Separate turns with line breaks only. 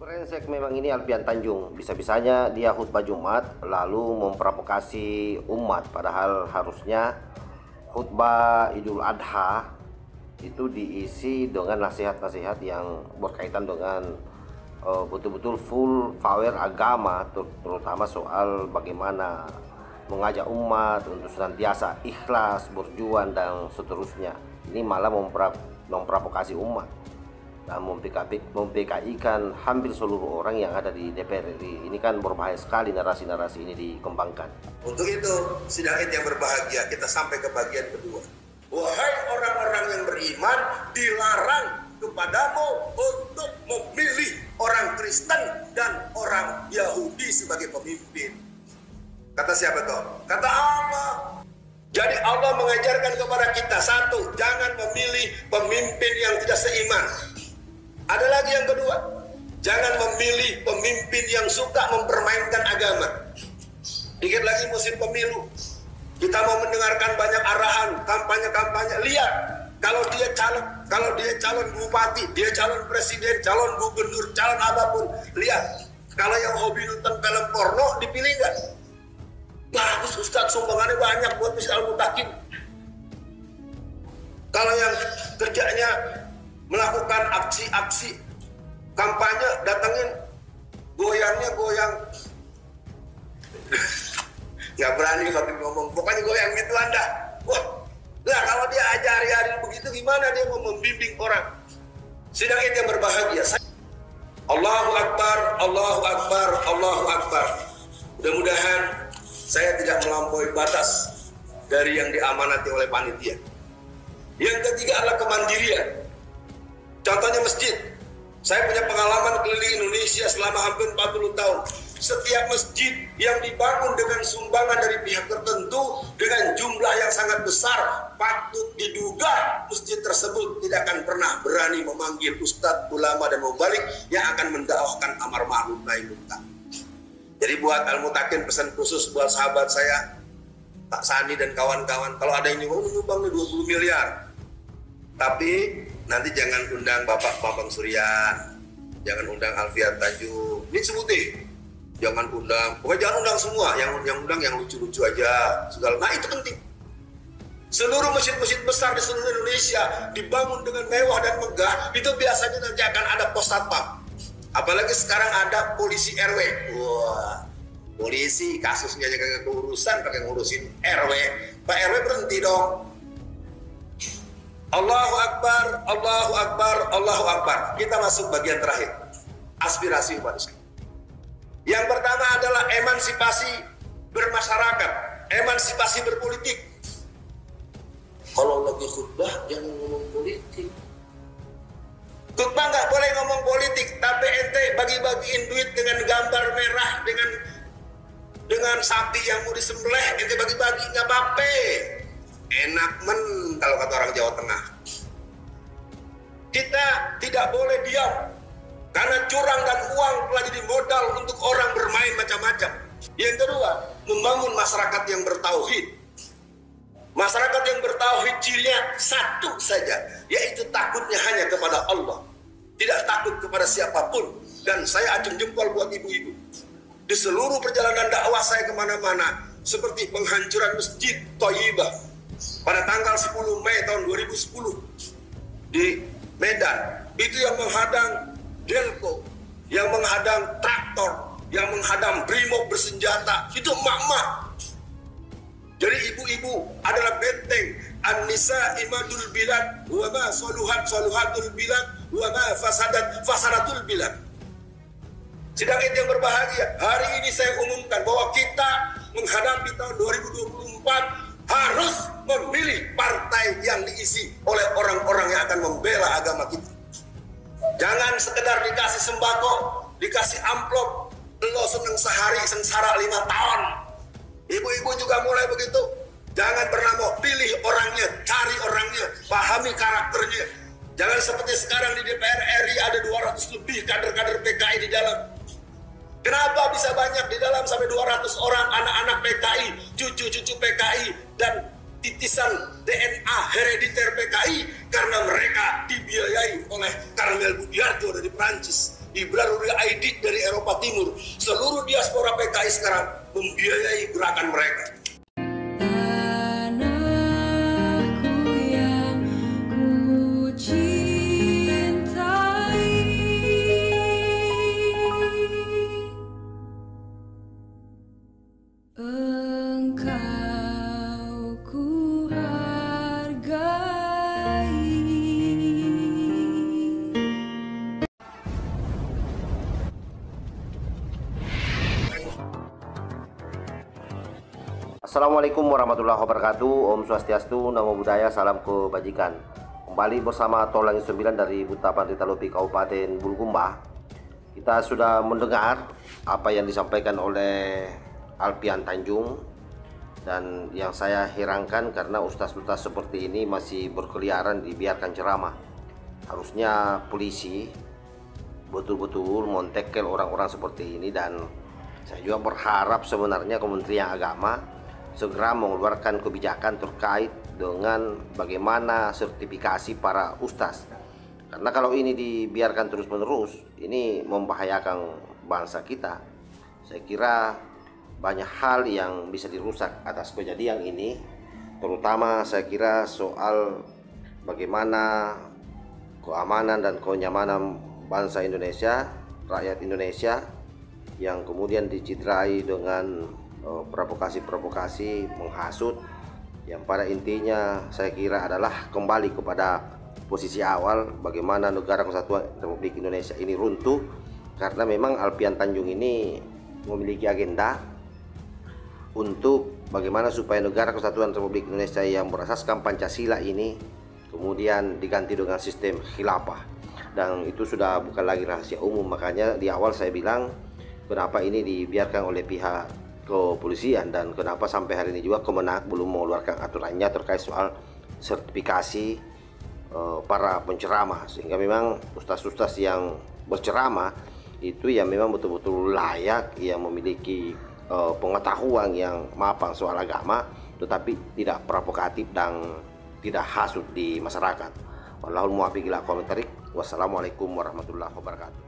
Brengsek memang ini Alfian Tanjung. Bisa-bisanya dia khutbah Jumat lalu memprovokasi umat, padahal harusnya khutbah Idul Adha itu diisi dengan nasihat-nasihat yang berkaitan dengan betul-betul full power agama, terutama soal bagaimana mengajak umat untuk senantiasa ikhlas, berjuang dan seterusnya. Ini malah memprovokasi umat dan mem-PKI-kan hampir seluruh orang yang ada di DPR RI. Ini kan berbahaya sekali narasi-narasi ini dikembangkan.
Untuk itu, sidang id yang berbahagia, kita sampai ke bagian kedua. Wahai orang-orang yang beriman, dilarang kepadamu untuk memilih orang Kristen dan orang Yahudi sebagai pemimpin. Kata siapa toh? Kata Allah. Jadi Allah mengajarkan kepada kita, satu, jangan memilih pemimpin yang tidak seiman. Ada lagi yang kedua, jangan memilih pemimpin yang suka mempermainkan agama. Dikit lagi musim pemilu, kita mau mendengarkan banyak arahan, kampanye-kampanye. Lihat, kalau dia calon bupati, dia calon presiden, calon gubernur, calon apapun. Lihat, kalau yang hobi nonton film porno dipilih nggak? Bagus Ustadz, sumbangannya banyak buat Masjid Al-Mutakin. Kalau yang kerjanya melakukan aksi-aksi kampanye, datangin goyangnya goyang. Nggak berani tapi ngomong, pokoknya goyang gitu Anda. Wah, lah kalau dia ajari begitu gimana dia mau membimbing orang? Sidang id yang berbahagia. Allahu Akbar, Allahu Akbar, Allahu Akbar. Mudah-mudahan saya tidak melampaui batas dari yang diamanati oleh panitia. Yang ketiga adalah kemandirian. Contohnya masjid. Saya punya pengalaman keliling Indonesia selama hampir 40 tahun. Setiap masjid yang dibangun dengan sumbangan dari pihak tertentu dengan jumlah yang sangat besar, patut diduga masjid tersebut tidak akan pernah berani memanggil ustadz, ulama, dan mubalik yang akan mendakwahkan amar ma'ruf nahi munkar. Jadi buat Al-Mutakin pesan khusus buat sahabat saya, Pak Sani dan kawan-kawan, kalau ada yang nyumbang 20 miliar. Tapi nanti jangan undang Bapak Bambang Suryan, jangan undang Alfian Tanjung. Ini sebutin. Jangan undang, pokoknya jangan undang semua. Yang undang yang lucu-lucu aja. Segala. Nah itu penting. Seluruh masjid-masjid besar di seluruh Indonesia dibangun dengan mewah dan megah, itu biasanya nanti akan ada pos satpam. Apalagi sekarang ada polisi RW. Wah, polisi kasusnya jaga keurusan pakai ngurusin RW. Pak RW berhenti dong. Allahu Akbar, Allahu Akbar, Allahu Akbar. Kita masuk bagian terakhir. Aspirasi umat Islam. Yang pertama adalah emansipasi bermasyarakat, emansipasi berpolitik. Kalau lagi khutbah jangan ngomong politik. Khutbah nggak boleh ngomong politik, tapi ente bagi-bagiin duit dengan gambar merah, dengan sapi yang mau disembelih, ente bagi-bagi nggak apa-apa. Enak kalau kata orang Jawa Tengah. Kita tidak boleh diam, karena curang dan uang telah jadi modal untuk orang bermain macam-macam. Yang kedua, membangun masyarakat yang bertauhid. Masyarakat yang bertauhid cirinya satu saja, yaitu takutnya hanya kepada Allah, tidak takut kepada siapapun. Dan saya acung jempol buat ibu-ibu. Di seluruh perjalanan dakwah saya kemana-mana, seperti penghancuran Masjid Thayyibah pada tanggal 10 Mei tahun 2010 di Medan, itu yang menghadang Delco, yang menghadang traktor, yang menghadang brimob bersenjata, itu emak-emak. Jadi ibu-ibu adalah benteng. An-nisa imadul bilad, wa ma saluhatul bilad, wa ma fasadatul bilad. Sidang id yang berbahagia, hari ini saya umumkan bahwa kita menghadapi tahun 2024 harus memilih partai yang diisi oleh orang-orang yang akan membela agama kita. Jangan sekedar dikasih sembako, dikasih amplop, lo seneng sehari, sengsara 5 tahun. Ibu-ibu juga mulai begitu. Jangan pernah mau pilih orangnya, cari orangnya, pahami karakternya. Jangan seperti sekarang di DPR RI ada 200 lebih kader-kader PKI di dalam. Kenapa bisa banyak di dalam sampai 200 orang anak-anak PKI, cucu-cucu PKI, dan titisan DNA herediter PKI? Karena mereka dibiayai oleh Karmel Budiarto dari Perancis. Ibraruri Aidit dari Eropa Timur, seluruh diaspora PKI sekarang membiayai gerakan mereka.
Tanahku yang ku cintai, Engkau ku hargai.
Assalamualaikum warahmatullahi wabarakatuh. Om Swastiastu, Namo Buddhaya, salam kebajikan. Kembali bersama Tolangin 9 dari Butapan Ritalopi Kabupaten Bulukumba. Kita sudah mendengar apa yang disampaikan oleh Alpian Tanjung, dan yang saya herankan karena ustaz-ustaz seperti ini masih berkeliaran dibiarkan ceramah. Harusnya polisi betul-betul montekel orang-orang seperti ini, dan saya juga berharap sebenarnya Kementerian Agama segera mengeluarkan kebijakan terkait dengan bagaimana sertifikasi para ustaz. Karena kalau ini dibiarkan terus-menerus, ini membahayakan bangsa kita. Saya kira banyak hal yang bisa dirusak atas kejadian ini, terutama saya kira soal bagaimana keamanan dan kenyamanan bangsa Indonesia, rakyat Indonesia yang kemudian dicidrai dengan provokasi-provokasi, menghasut, yang pada intinya saya kira adalah kembali kepada posisi awal, bagaimana negara kesatuan Republik Indonesia ini runtuh karena memang Alpian Tanjung ini memiliki agenda untuk bagaimana supaya negara kesatuan Republik Indonesia yang berasaskan Pancasila ini kemudian diganti dengan sistem khilafah, dan itu sudah bukan lagi rahasia umum. Makanya di awal saya bilang kenapa ini dibiarkan oleh pihak kepolisian, dan kenapa sampai hari ini juga Kemenak belum mengeluarkan aturannya terkait soal sertifikasi para penceramah, sehingga memang ustaz-ustaz yang berceramah itu yang memang betul-betul layak, yang memiliki pengetahuan yang mapan soal agama, tetapi tidak provokatif dan tidak hasut di masyarakat. Wallahul muwaffiq ila aqwamit thoriq. Wassalamualaikum warahmatullahi wabarakatuh.